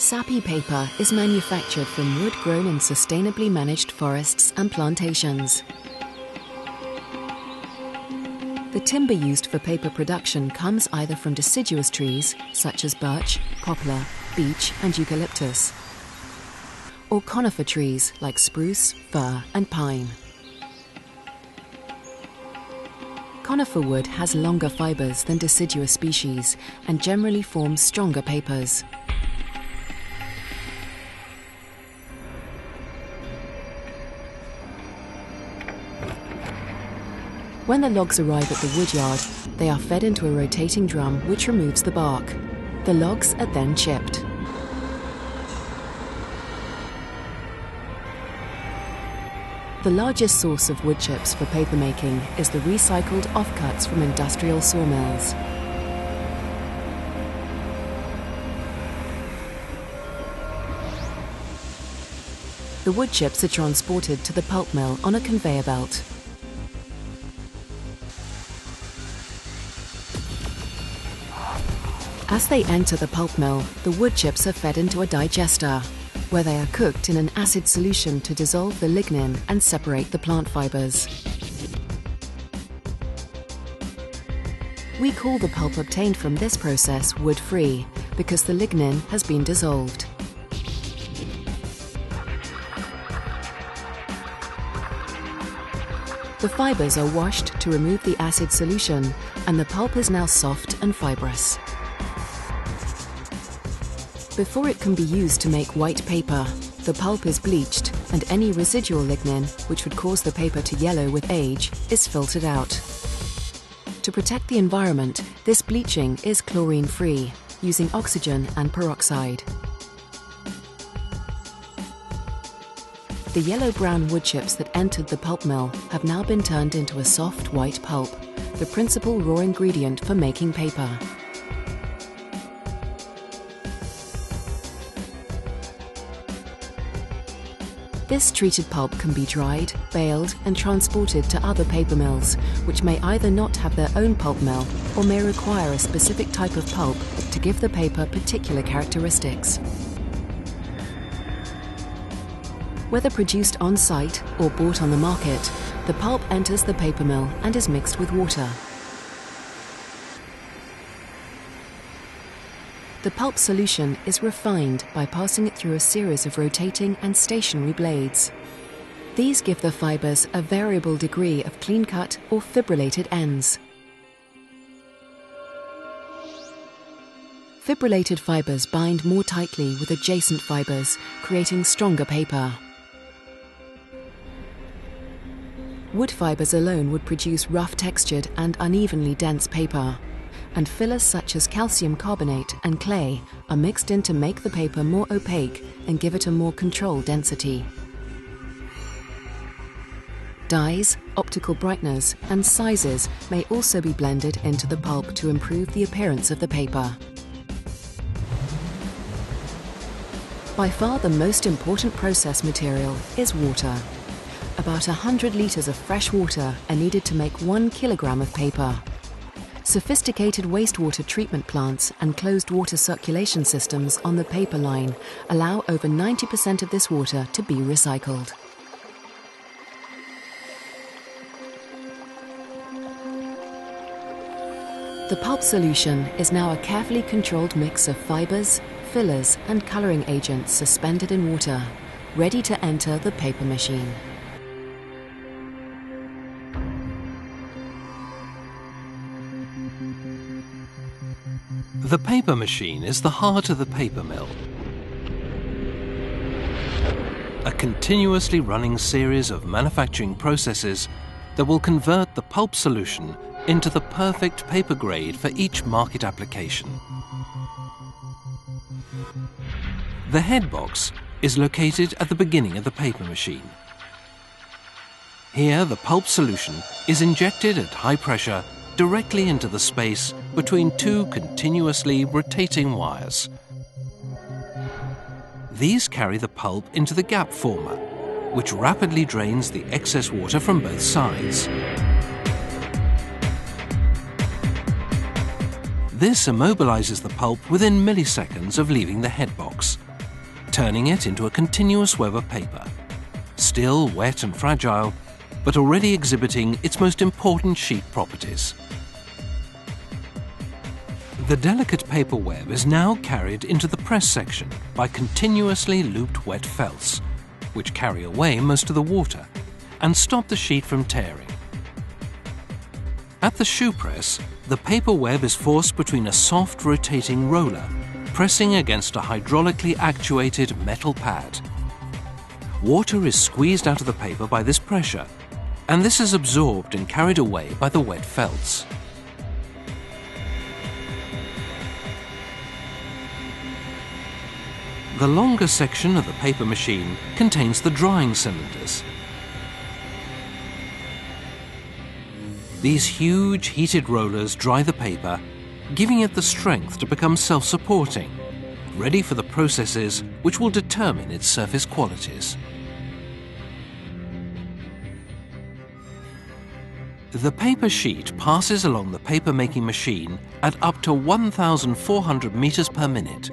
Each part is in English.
Sappy paper is manufactured from wood grown in sustainably managed forests and plantations. The timber used for paper production comes either from deciduous trees, such as birch, poplar, beech and eucalyptus, or conifer trees like spruce, fir and pine. Conifer wood has longer fibers than deciduous species and generally forms stronger papers. When the logs arrive at the woodyard, they are fed into a rotating drum which removes the bark. The logs are then chipped. The largest source of wood chips for papermaking is the recycled offcuts from industrial sawmills. The wood chips are transported to the pulp mill on a conveyor belt. As they enter the pulp mill, the wood chips are fed into a digester, where they are cooked in an acid solution to dissolve the lignin and separate the plant fibers. We call the pulp obtained from this process wood-free because the lignin has been dissolved. The fibers are washed to remove the acid solution, and the pulp is now soft and fibrous. Before it can be used to make white paper, the pulp is bleached and any residual lignin, which would cause the paper to yellow with age, is filtered out. To protect the environment, this bleaching is chlorine-free, using oxygen and peroxide. The yellow-brown wood chips that entered the pulp mill have now been turned into a soft white pulp, the principal raw ingredient for making paper. This treated pulp can be dried, baled and transported to other paper mills, which may either not have their own pulp mill or may require a specific type of pulp to give the paper particular characteristics. Whether produced on-site or bought on the market, the pulp enters the paper mill and is mixed with water. The pulp solution is refined by passing it through a series of rotating and stationary blades. These give the fibers a variable degree of clean-cut or fibrillated ends. Fibrillated fibers bind more tightly with adjacent fibers, creating stronger paper. Wood fibers alone would produce rough-textured and unevenly dense paper, and fillers such as calcium carbonate and clay are mixed in to make the paper more opaque and give it a more controlled density. Dyes, optical brighteners and sizes may also be blended into the pulp to improve the appearance of the paper. By far the most important process material is water. About 100 litres of fresh water are needed to make 1 kilogram of paper. Sophisticated wastewater treatment plants and closed water circulation systems on the paper line allow over 90% of this water to be recycled. The pulp solution is now a carefully controlled mix of fibers, fillers and colouring agents suspended in water, ready to enter the paper machine. The paper machine is the heart of the paper mill. A continuously running series of manufacturing processes that will convert the pulp solution into the perfect paper grade for each market application. The head box is located at the beginning of the paper machine. Here, the pulp solution is injected at high pressure directly into the space between two continuously rotating wires. These carry the pulp into the gap former, which rapidly drains the excess water from both sides. This immobilizes the pulp within milliseconds of leaving the head box, turning it into a continuous web of paper, still wet and fragile, but already exhibiting its most important sheet properties. The delicate paper web is now carried into the press section by continuously looped wet felts, which carry away most of the water and stop the sheet from tearing. At the shoe press, the paper web is forced between a soft rotating roller, pressing against a hydraulically actuated metal pad. Water is squeezed out of the paper by this pressure, and this is absorbed and carried away by the wet felts. The longer section of the paper machine contains the drying cylinders. These huge heated rollers dry the paper, giving it the strength to become self-supporting, ready for the processes which will determine its surface qualities. The paper sheet passes along the paper-making machine at up to 1,400 meters per minute.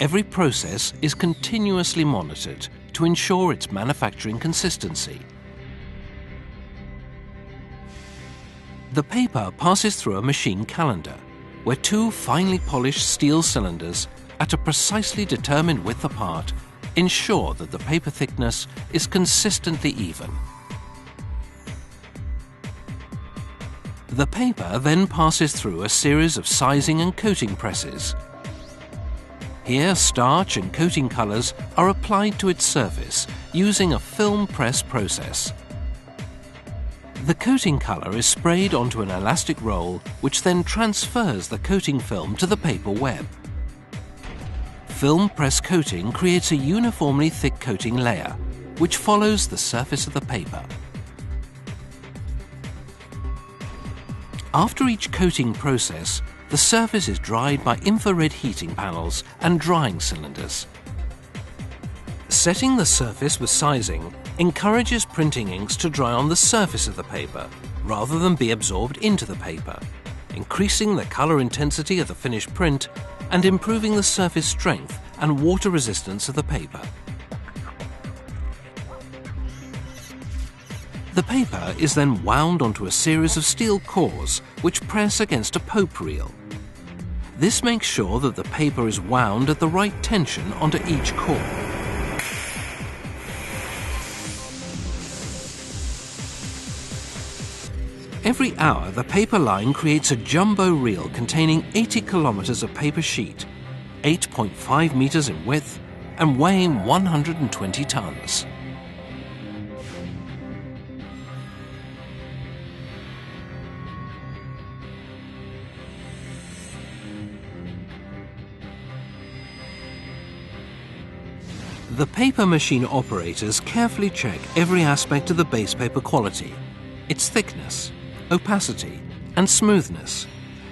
Every process is continuously monitored to ensure its manufacturing consistency. The paper passes through a machine calendar, where two finely polished steel cylinders at a precisely determined width apart ensure that the paper thickness is consistently even. The paper then passes through a series of sizing and coating presses. Here, starch and coating colors are applied to its surface using a film press process. The coating color is sprayed onto an elastic roll, which then transfers the coating film to the paper web. Film press coating creates a uniformly thick coating layer, which follows the surface of the paper. After each coating process, the surface is dried by infrared heating panels and drying cylinders. Setting the surface with sizing encourages printing inks to dry on the surface of the paper rather than be absorbed into the paper, increasing the color intensity of the finished print and improving the surface strength and water resistance of the paper. The paper is then wound onto a series of steel cores which press against a pope reel. This makes sure that the paper is wound at the right tension onto each core. Every hour, the paper line creates a jumbo reel containing 80 kilometers of paper sheet, 8.5 meters in width, and weighing 120 tons. The paper machine operators carefully check every aspect of the base paper quality, its thickness, opacity, and smoothness,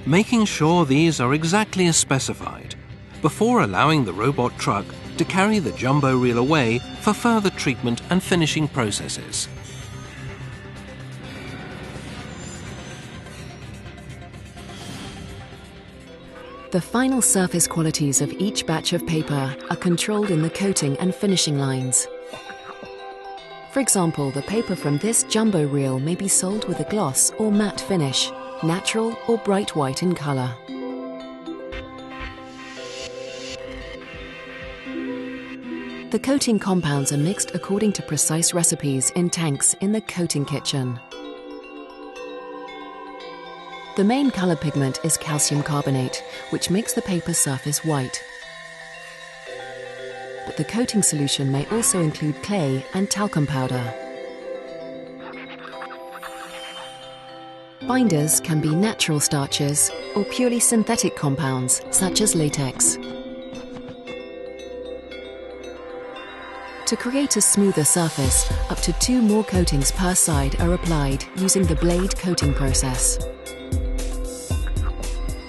making sure these are exactly as specified, before allowing the robot truck to carry the jumbo reel away for further treatment and finishing processes. The final surface qualities of each batch of paper are controlled in the coating and finishing lines. For example, the paper from this jumbo reel may be sold with a gloss or matte finish, natural or bright white in color. The coating compounds are mixed according to precise recipes in tanks in the coating kitchen. The main color pigment is calcium carbonate, which makes the paper surface white. But the coating solution may also include clay and talcum powder. Binders can be natural starches or purely synthetic compounds, such as latex. To create a smoother surface, up to 2 more coatings per side are applied using the blade coating process.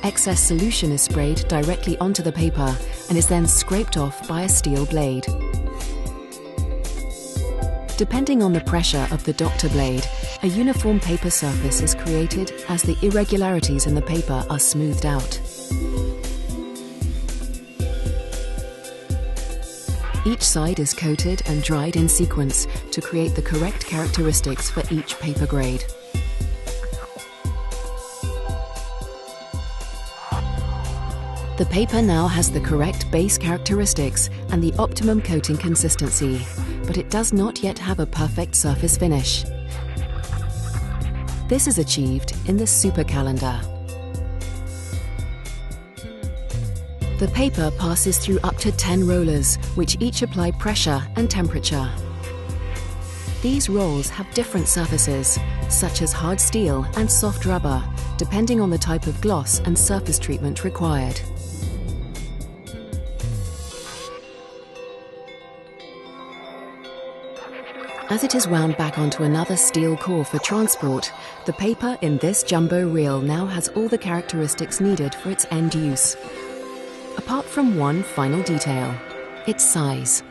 Excess solution is sprayed directly onto the paper and is then scraped off by a steel blade. Depending on the pressure of the doctor blade, a uniform paper surface is created as the irregularities in the paper are smoothed out. Each side is coated and dried in sequence to create the correct characteristics for each paper grade. The paper now has the correct base characteristics and the optimum coating consistency, but it does not yet have a perfect surface finish. This is achieved in the super calendar. The paper passes through up to 10 rollers, which each apply pressure and temperature. These rolls have different surfaces, such as hard steel and soft rubber, depending on the type of gloss and surface treatment required. As it is wound back onto another steel core for transport, the paper in this jumbo reel now has all the characteristics needed for its end use. Apart from one final detail, its size.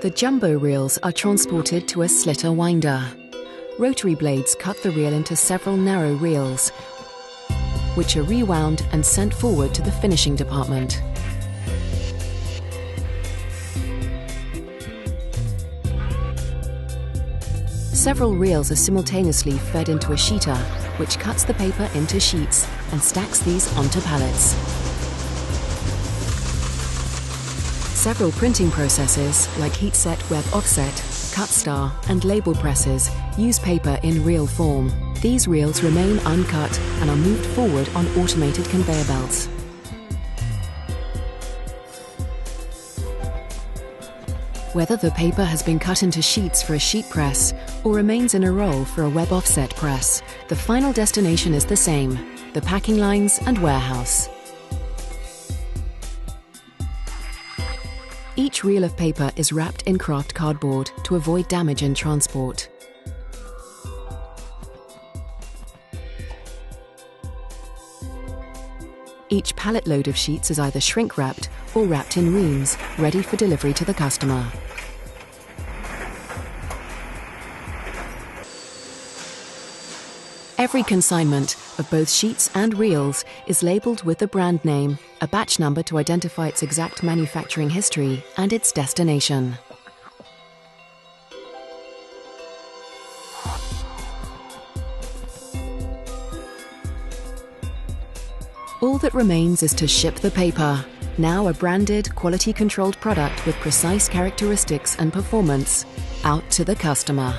The jumbo reels are transported to a slitter winder. Rotary blades cut the reel into several narrow reels, which are rewound and sent forward to the finishing department. Several reels are simultaneously fed into a sheeter, which cuts the paper into sheets and stacks these onto pallets. Several printing processes, like heat-set web offset, cut star, and label presses, use paper in reel form. These reels remain uncut and are moved forward on automated conveyor belts. Whether the paper has been cut into sheets for a sheet press or remains in a roll for a web offset press, the final destination is the same: the packing lines and warehouse. Each reel of paper is wrapped in kraft cardboard to avoid damage in transport. Each pallet load of sheets is either shrink-wrapped or wrapped in reams, ready for delivery to the customer. Every consignment of both sheets and reels is labelled with the brand name, a batch number to identify its exact manufacturing history, and its destination. All that remains is to ship the paper, now a branded, quality-controlled product with precise characteristics and performance, out to the customer.